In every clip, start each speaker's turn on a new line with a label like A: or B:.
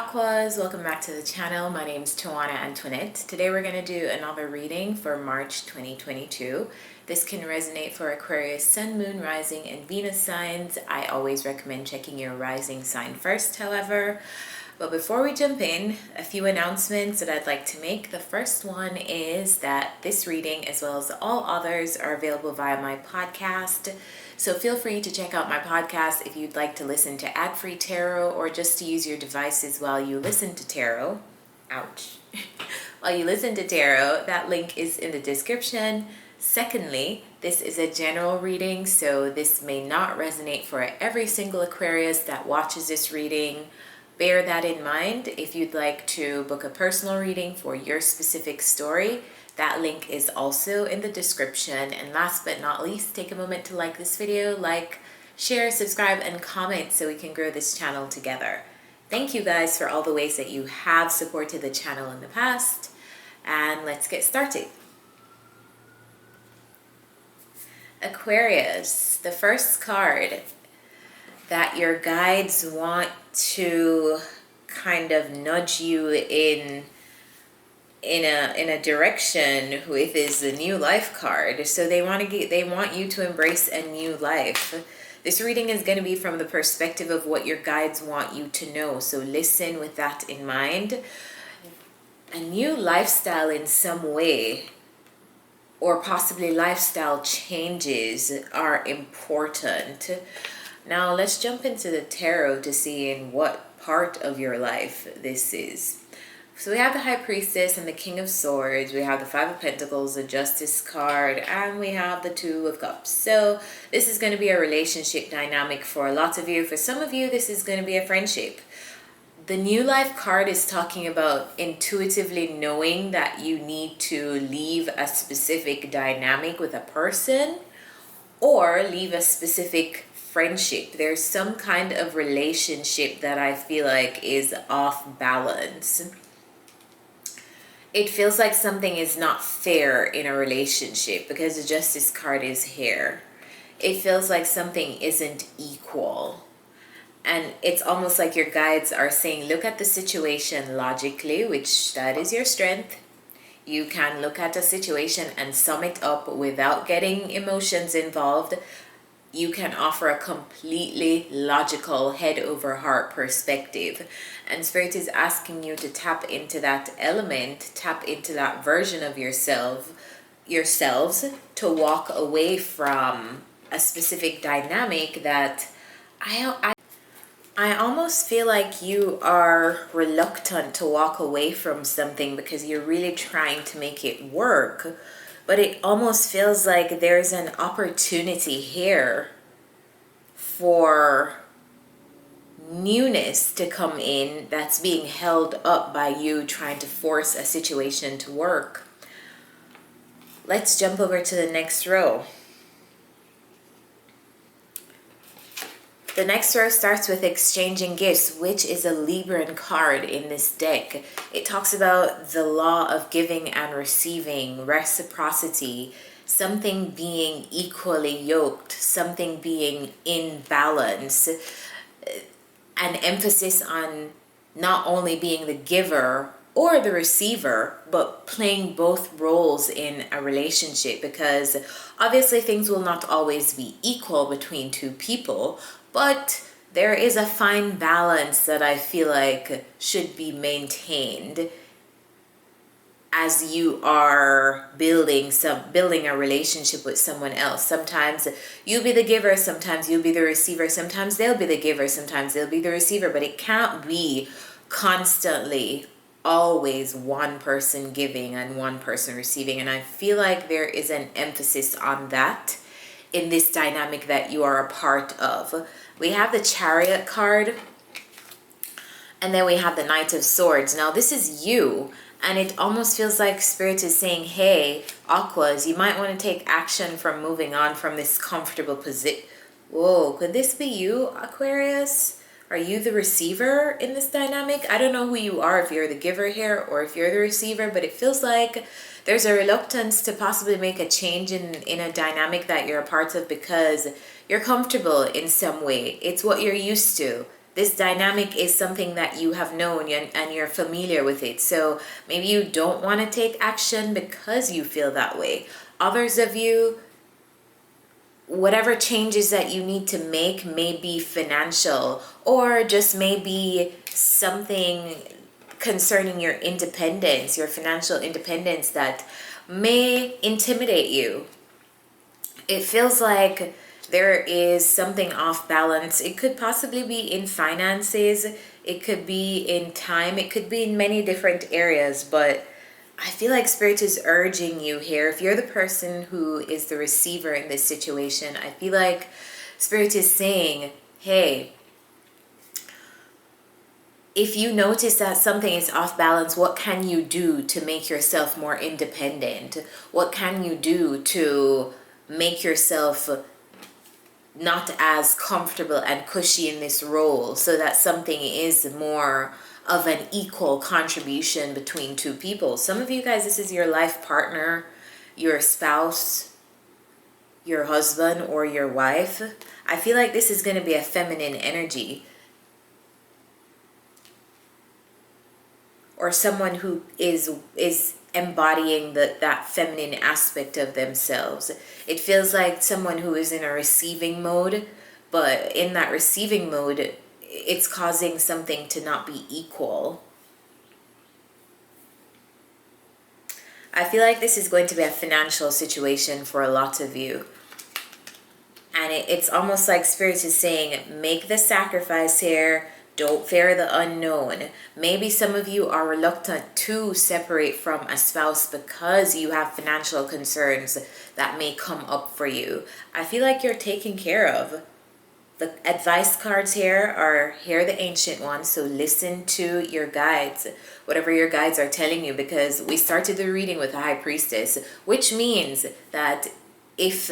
A: Aquas, welcome back to the channel. My name is Tawanantoinette. Today we're going to do another reading for March 2022. This can resonate for Aquarius, Sun, Moon, Rising, and Venus signs. I always recommend checking your rising sign first, however. But before we jump in, a few announcements that I'd like to make. The first one is that this reading, as well as all others, are available via my podcast. So feel free to check out my podcast if you'd like to listen to ad-free tarot or just to use your devices while you listen to tarot. Ouch. While you listen to tarot, that link is in the description. Secondly, this is a general reading, so this may not resonate for every single Aquarius that watches this reading. Bear that in mind. If you'd like to book a personal reading for your specific story, that link is also in the description. And last but not least, take a moment to like this video, like, share, subscribe, and comment so we can grow this channel together. Thank you guys for all the ways that you have supported the channel in the past. And let's get started. Aquarius, the first card that your guides want to kind of nudge you in a direction with is the new life card. So they want you to embrace a new life. This reading is going to be from the perspective of what your guides want you to know. So listen with that in mind. A new lifestyle in some way, or possibly lifestyle changes, are important. Now let's jump into the tarot to see in what part of your life this is. So we have the High Priestess and the King of Swords. We have the Five of Pentacles, the Justice card, and we have the Two of Cups. So this is going to be a relationship dynamic for lots of you. For some of you, this is going to be a friendship. The New Life card is talking about intuitively knowing that you need to leave a specific dynamic with a person or leave a specific friendship. There's some kind of relationship that I feel like is off balance. It feels like something is not fair in a relationship because the Justice card is here. It feels like something isn't equal. And it's almost like your guides are saying, look at the situation logically, which that is your strength. You can look at a situation and sum it up without getting emotions involved. You can offer a completely logical head over heart perspective. And Spirit is asking you to tap into that element, tap into that version of yourselves, to walk away from a specific dynamic that I almost feel like you are reluctant to walk away from something because you're really trying to make it work. But it almost feels like there's an opportunity here for newness to come in that's being held up by you trying to force a situation to work. Let's jump over to the next row. The next row starts with exchanging gifts, which is a Libran card in this deck. It talks about the law of giving and receiving, reciprocity, something being equally yoked, something being in balance, an emphasis on not only being the giver or the receiver, but playing both roles in a relationship, because obviously things will not always be equal between two people, but there is a fine balance that I feel like should be maintained as you are building a relationship with someone else. Sometimes you'll be the giver, sometimes you'll be the receiver, sometimes they'll be the giver, sometimes they'll be the receiver, but it can't be constantly always one person giving and one person receiving. And I feel like there is an emphasis on that in this dynamic that you are a part of. We have the Chariot card, and then we have the Knight of Swords. Now this is you, and it almost feels like Spirit is saying, hey, Aquas, you might want to take action from moving on from this comfortable position. Whoa, could this be you, Aquarius? Are you the receiver in this dynamic? I don't know who you are, if you're the giver here or if you're the receiver, but it feels like there's a reluctance to possibly make a change in a dynamic that you're a part of because you're comfortable in some way. It's what you're used to. this dynamic is something that you have known and you're familiar with it. So maybe you don't want to take action because you feel that way. Others of you, whatever changes that you need to make may be financial, or just maybe something concerning your independence, your financial independence, that may intimidate you. It feels like there is something off balance. It could possibly be in finances, it could be in time, it could be in many different areas, but I feel like Spirit is urging you here. If you're the person who is the receiver in this situation, I feel like Spirit is saying, hey, if you notice that something is off balance, what can you do to make yourself more independent? What can you do to make yourself not as comfortable and cushy in this role, so that something is more of an equal contribution between two people? Some of you guys, this is your life partner, your spouse, your husband, or your wife. I feel like this is going to be a feminine energy, or someone who is embodying that feminine aspect of themselves. It feels like someone who is in a receiving mode, but in that receiving mode, it's causing something to not be equal. I feel like this is going to be a financial situation for a lot of you. And it's almost like Spirit is saying, make the sacrifice here. Don't fear the unknown. Maybe some of you are reluctant to separate from a spouse because you have financial concerns that may come up for you. I feel like you're taken care of. The advice cards here are the ancient ones, so listen to your guides, whatever your guides are telling you, because we started the reading with the High Priestess, which means that if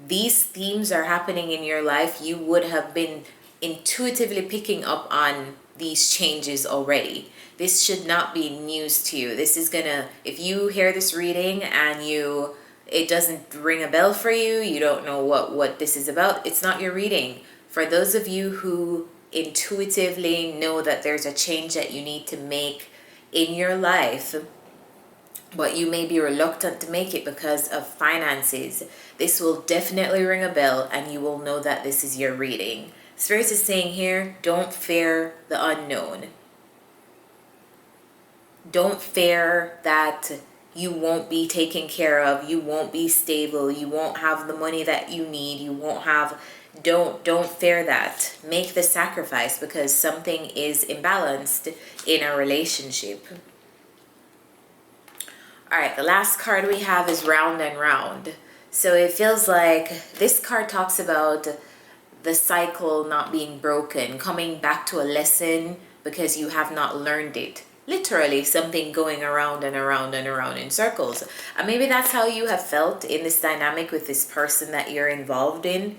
A: these themes are happening in your life, you would have been intuitively picking up on these changes already. This should not be news to you. This is gonna, if you hear this reading and it doesn't ring a bell for you, you don't know what this is about, it's not your reading. For those of you who intuitively know that there's a change that you need to make in your life, but you may be reluctant to make it because of finances, this will definitely ring a bell and you will know that this is your reading. Spirit is saying here, don't fear the unknown. Don't fear that you won't be taken care of, you won't be stable, you won't have the money that you need, you won't have, don't fear that. Make the sacrifice because something is imbalanced in a relationship. All right, the last card we have is Round and Round. So it feels like this card talks about the cycle not being broken, coming back to a lesson because you have not learned it. Literally something going around and around and around in circles. And maybe that's how you have felt in this dynamic with this person that you're involved in,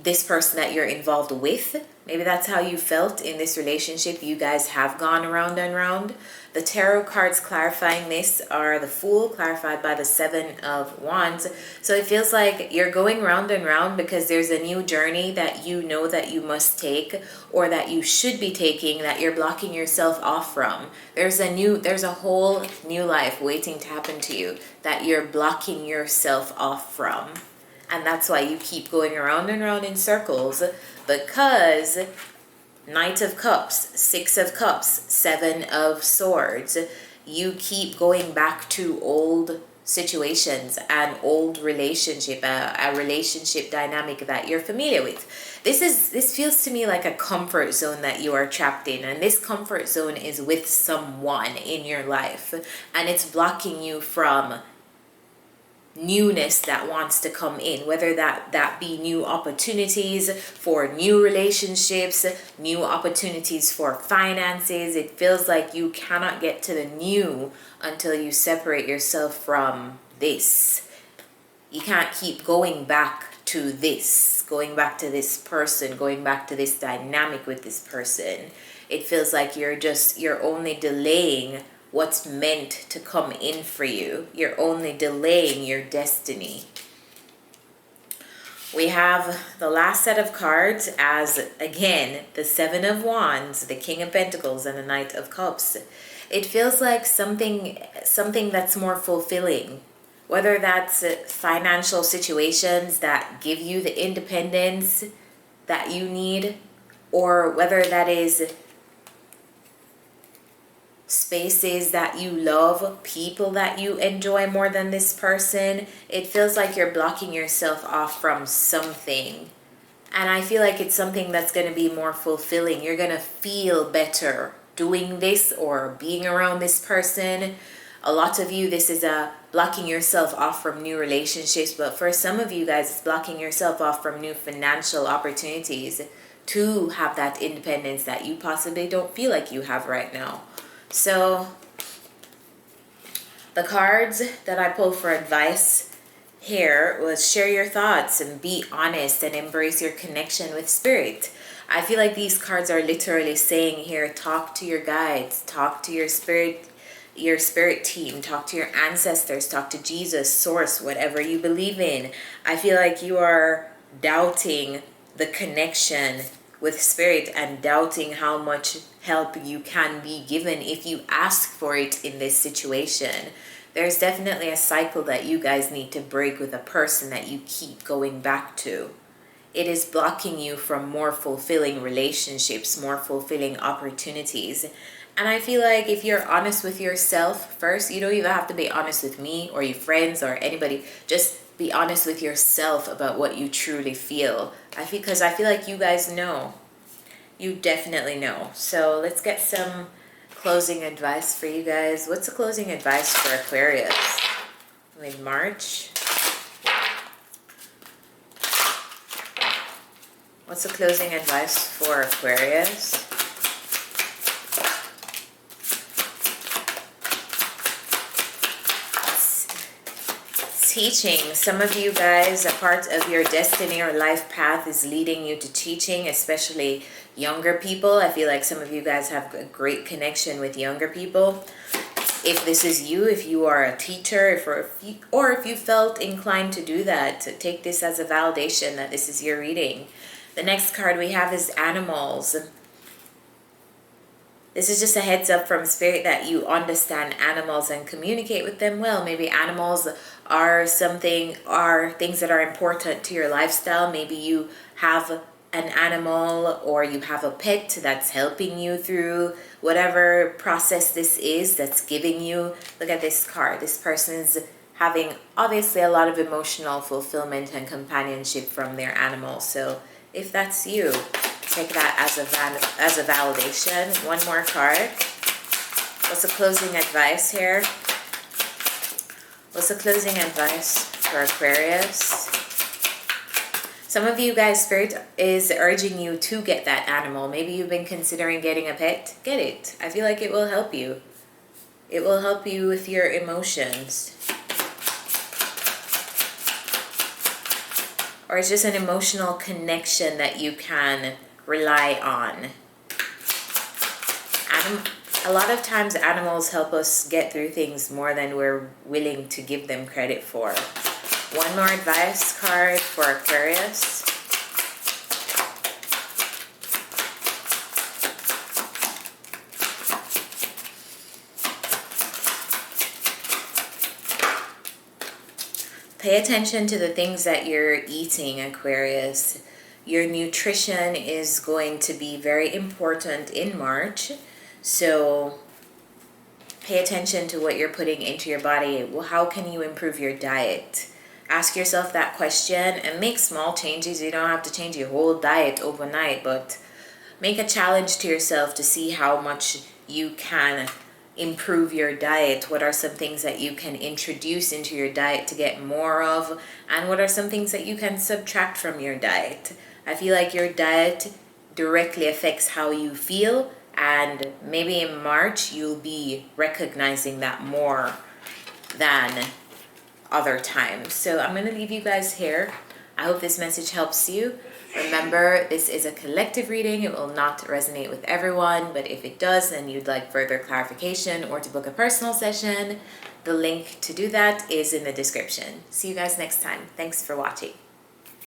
A: this person that you're involved with. Maybe that's how you felt in this relationship. You guys have gone around and round. The tarot cards clarifying this are the Fool, clarified by the Seven of Wands. So it feels like you're going round and round because there's a new journey that you know that you must take, or that you should be taking, that you're blocking yourself off from. There's a whole new life waiting to happen to you that you're blocking yourself off from. And that's why you keep going around and around in circles, because Knight of Cups, Six of Cups, Seven of Swords, you keep going back to old situations, an old relationship, a relationship dynamic that you're familiar with. This feels to me like a comfort zone that you are trapped in, and this comfort zone is with someone in your life, and it's blocking you from newness that wants to come in, whether that be new opportunities for new relationships, new opportunities for finances. It feels like you cannot get to the new until you separate yourself from this. You can't keep going back to this, going back to this person, going back to this dynamic with this person. It feels like you're only delaying what's meant to come in for you. You're only delaying your destiny. We have the last set of cards as, again, the Seven of Wands, the King of Pentacles, and the Knight of Cups. It feels like something that's more fulfilling. Whether that's financial situations that give you the independence that you need, or whether that is spaces that you love, people that you enjoy more than this person. It feels like you're blocking yourself off from something. And I feel like it's something that's going to be more fulfilling. You're going to feel better doing this or being around this person. A lot of you, this is a blocking yourself off from new relationships. But for some of you guys, it's blocking yourself off from new financial opportunities to have that independence that you possibly don't feel like you have right now. So the cards that I pulled for advice here was share your thoughts and be honest and embrace your connection with spirit. I feel like these cards are literally saying here, talk to your guides, talk to your spirit team, talk to your ancestors, talk to Jesus, source, whatever you believe in. I feel like you are doubting the connection with spirit and doubting how much help you can be given if you ask for it in this situation. There's definitely a cycle that you guys need to break with a person that you keep going back to. It is blocking you from more fulfilling relationships, more fulfilling opportunities. And I feel like if you're honest with yourself first, you don't even have to be honest with me or your friends or anybody. Just be honest with yourself about what you truly feel. Because I feel like you guys know. You definitely know. So let's get some closing advice for you guys. What's the closing advice for Aquarius? Mid-March. What's the closing advice for Aquarius? Teaching. Some of you guys, a part of your destiny or life path is leading you to teaching, especially younger people. I feel like some of you guys have a great connection with younger people. If this is you, if you are a teacher, if you felt inclined to do that, to take this as a validation that this is your reading. The next card we have is animals. This is just a heads up from spirit that you understand animals and communicate with them well. Maybe animals are things that are important to your lifestyle. Maybe you have an animal or you have a pet that's helping you through whatever process this is that's giving you. Look at this card. This person's having obviously a lot of emotional fulfillment and companionship from their animal. So if that's you, take that as a validation. One more card. What's the closing advice here? What's the closing advice for Aquarius? Some of you guys, spirit is urging you to get that animal. Maybe you've been considering getting a pet. Get it. I feel like it will help you. It will help you with your emotions. Or it's just an emotional connection that you can rely on. A lot of times animals help us get through things more than we're willing to give them credit for. One more advice card for Aquarius. Pay attention to the things that you're eating, Aquarius. Your nutrition is going to be very important in March. So pay attention to what you're putting into your body. Well, how can you improve your diet? Ask yourself that question and make small changes. You don't have to change your whole diet overnight, but make a challenge to yourself to see how much you can improve your diet. What are some things that you can introduce into your diet to get more of? And what are some things that you can subtract from your diet? I feel like your diet directly affects how you feel, and maybe in March you'll be recognizing that more than other times. So I'm going to leave you guys here. I hope this message helps you. Remember, this is a collective reading. It will not resonate with everyone, but if it does, then you'd like further clarification or to book a personal session, the link to do that is in the description. See you guys next time. Thanks for watching.